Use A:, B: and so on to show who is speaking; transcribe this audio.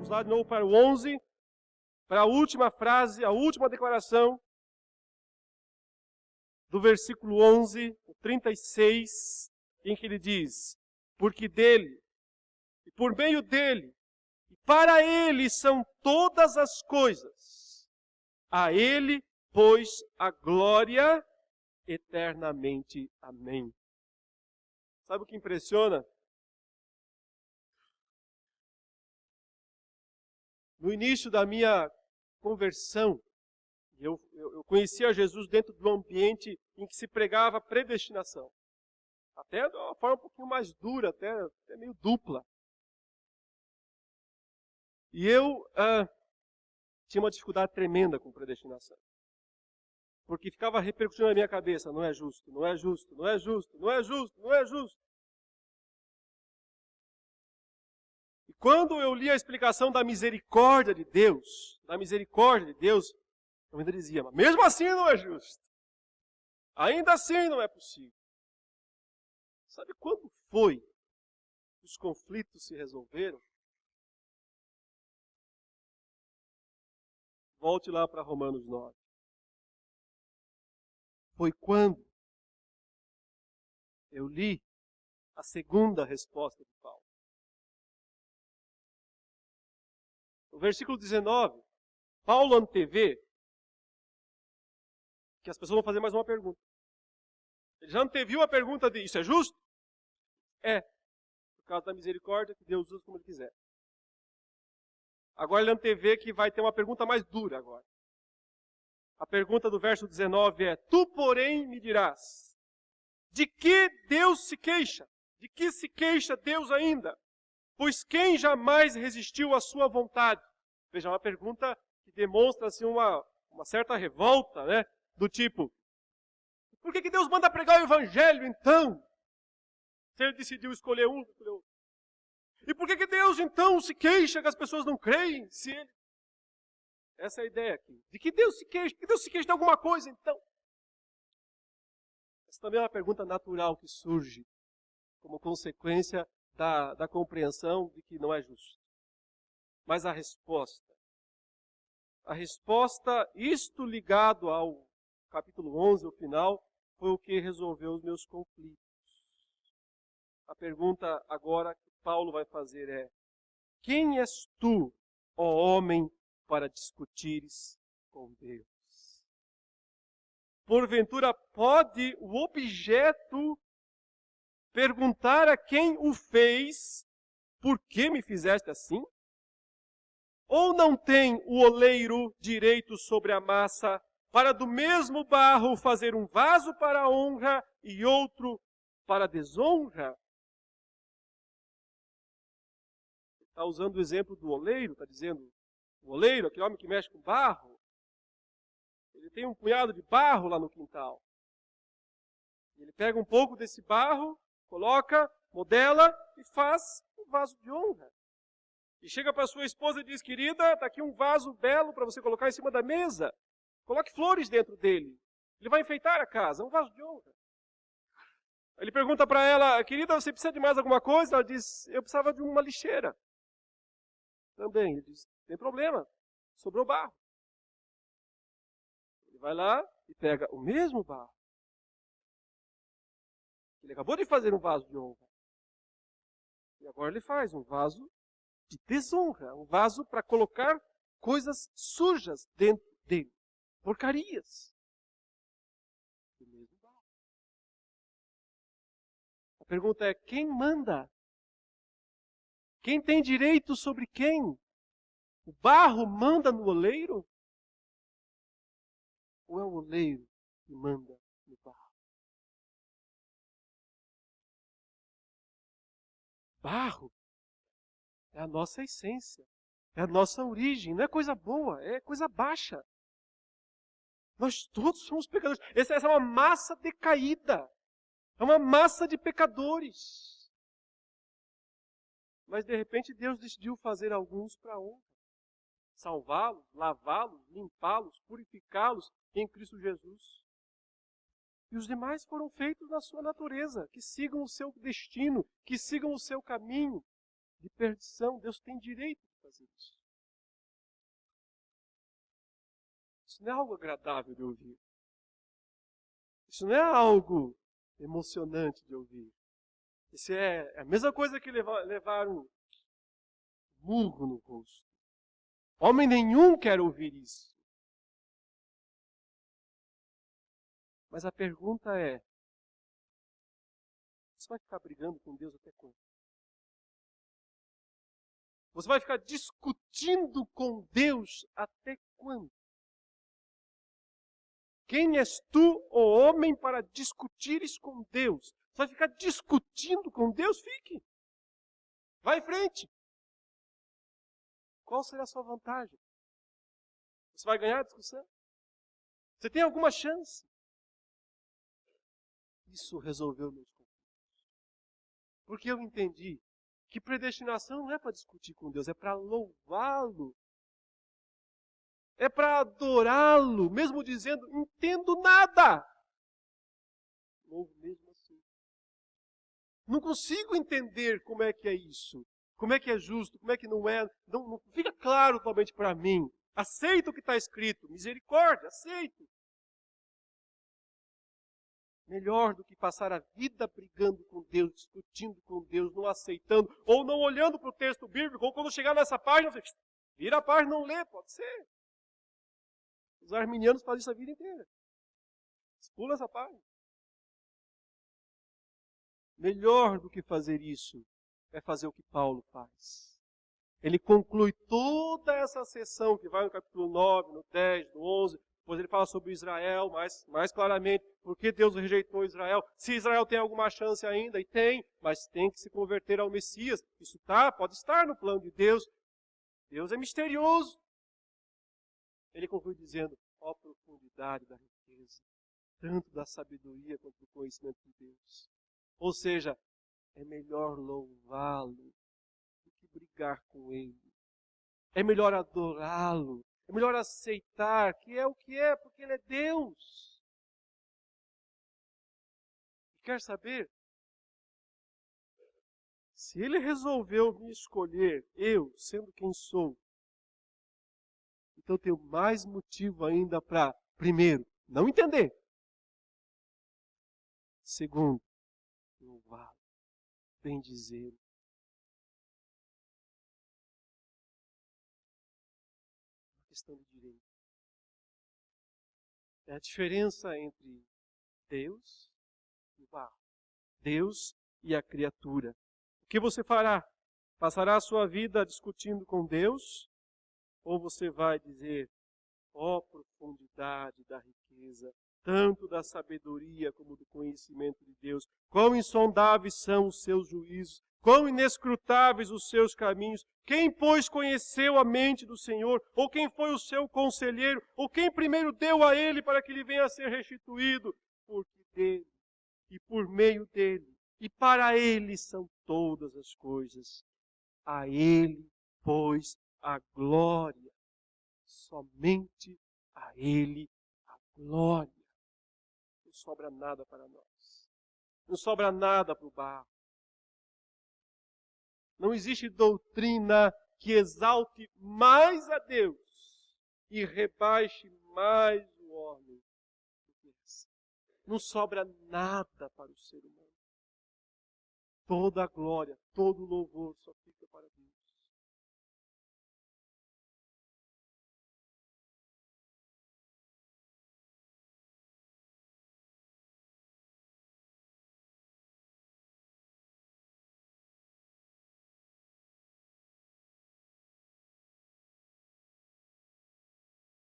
A: Vamos lá de novo para o 11, para a última frase, a última declaração do versículo 11, o 36, em que ele diz: porque dele, e por meio dele, e para ele são todas as coisas. A ele, pois, a glória eternamente. Amém. Sabe o que impressiona? No início da minha conversão, eu conhecia Jesus dentro de um ambiente em que se pregava predestinação. Até de uma forma um pouquinho mais dura, até meio dupla. E eu tinha uma dificuldade tremenda com predestinação. Porque ficava repercutindo na minha cabeça: não é justo, não é justo, não é justo, não é justo, não é justo. E quando eu li a explicação da misericórdia de Deus, eu ainda dizia: mas mesmo assim não é justo. Ainda assim não é possível. Sabe quando foi que os conflitos se resolveram? Volte lá para Romanos 9. Foi quando eu li a segunda resposta de Paulo. No versículo 19, Paulo antevê que as pessoas vão fazer mais uma pergunta. Ele já anteviu a pergunta de: isso é justo? É, por causa da misericórdia que Deus usa como Ele quiser. Agora ele antevê que vai ter uma pergunta mais dura agora. A pergunta do verso 19 é: tu, porém, me dirás, de que Deus se queixa? De que se queixa Deus ainda? Pois quem jamais resistiu à sua vontade? Veja, uma pergunta que demonstra assim, uma certa revolta, né? Do tipo: por que Deus manda pregar o evangelho então? Se ele decidiu escolher um, escolheu outro. E por que Deus então se queixa que as pessoas não creem? Se ele... Essa é a ideia aqui. De que Deus se queixa? Que Deus se queixa de alguma coisa então? Essa também é uma pergunta natural que surge como consequência da compreensão de que não é justo. Mas a resposta, isto ligado ao capítulo 11, o final, foi o que resolveu os meus conflitos. A pergunta agora que Paulo vai fazer é: quem és tu, ó homem, para discutires com Deus? Porventura pode o objeto perguntar a quem o fez: por que me fizeste assim? Ou não tem o oleiro direito sobre a massa para do mesmo barro fazer um vaso para a honra e outro para a desonra? Está usando o exemplo do oleiro, está dizendo: o oleiro, aquele homem que mexe com barro, ele tem um punhado de barro lá no quintal. Ele pega um pouco desse barro, coloca, modela e faz um vaso de honra. E chega para sua esposa e diz: querida, está aqui um vaso belo para você colocar em cima da mesa. Coloque flores dentro dele. Ele vai enfeitar a casa, é um vaso de honra. Ele pergunta para ela: querida, você precisa de mais alguma coisa? Ela diz: eu precisava de uma lixeira. Também, ele diz: tem problema, sobrou barro. Ele vai lá e pega o mesmo barro. Ele acabou de fazer um vaso de honra. E agora ele faz um vaso de desonra. Um vaso para colocar coisas sujas dentro dele. Porcarias. Do mesmo barro. A pergunta é: quem manda? Quem tem direito sobre quem? O barro manda no oleiro? Ou é o oleiro que manda no barro? Barro é a nossa essência, é a nossa origem. Não é coisa boa, é coisa baixa. Nós todos somos pecadores. Essa é uma massa decaída. É uma massa de pecadores. Mas de repente Deus decidiu fazer alguns para honra. Salvá-los, lavá-los, limpá-los, purificá-los em Cristo Jesus. E os demais foram feitos na sua natureza, que sigam o seu destino, que sigam o seu caminho de perdição. Deus tem direito de fazer isso. Isso não é algo agradável de ouvir. Isso não é algo emocionante de ouvir. Isso é a mesma coisa que levar um murro no rosto. Homem nenhum quer ouvir isso. Mas a pergunta é, você vai ficar brigando com Deus até quando? Você vai ficar discutindo com Deus até quando? Quem és tu, ó homem, para discutires com Deus? Você vai ficar discutindo com Deus? Fique. Vai em frente. Qual será a sua vantagem? Você vai ganhar a discussão? Você tem alguma chance? Isso resolveu meus conflitos. Porque eu entendi que predestinação não é para discutir com Deus, é para louvá-lo. É para adorá-lo, mesmo dizendo, entendo nada. Louvo mesmo assim. Não consigo entender como é que é isso. Como é que é justo, como é que não é. Não fica claro totalmente para mim. Aceito o que está escrito. Misericórdia, aceito. Melhor do que passar a vida brigando com Deus, discutindo com Deus, não aceitando, ou não olhando para o texto bíblico, ou quando chegar nessa página, você vira a página e não lê, pode ser. Os arminianos fazem isso a vida inteira. Pula essa página. Melhor do que fazer isso é fazer o que Paulo faz. Ele conclui toda essa sessão que vai no capítulo 9, no 10, no 11, depois ele fala sobre Israel mais claramente, por que Deus rejeitou Israel, se Israel tem alguma chance ainda, e tem, mas tem que se converter ao Messias. Isso pode estar no plano de Deus. Deus é misterioso. Ele conclui dizendo, ó profundidade da riqueza, tanto da sabedoria quanto do conhecimento de Deus. Ou seja, é melhor louvá-lo do que brigar com ele. É melhor adorá-lo. É melhor aceitar que é, porque ele é Deus. E quer saber? Se ele resolveu me escolher, eu, sendo quem sou, então eu tenho mais motivo ainda para, primeiro, não entender. Segundo, louvá-lo, bendizê-lo. Uma questão de direito. É a diferença entre Deus e o barro. Deus e a criatura. O que você fará? Passará a sua vida discutindo com Deus? Ou você vai dizer, ó profundidade da riqueza, tanto da sabedoria como do conhecimento de Deus, quão insondáveis são os seus juízos, quão inescrutáveis os seus caminhos, quem, pois, conheceu a mente do Senhor, ou quem foi o seu conselheiro, ou quem primeiro deu a ele para que ele venha a ser restituído, porque dele, e por meio dele, e para ele são todas as coisas. A ele, pois, a glória, somente a ele a glória. Não sobra nada para nós. Não sobra nada para o barro. Não existe doutrina que exalte mais a Deus e rebaixe mais o homem do que essa. Não sobra nada para o ser humano. Toda a glória, todo o louvor só fica para Deus.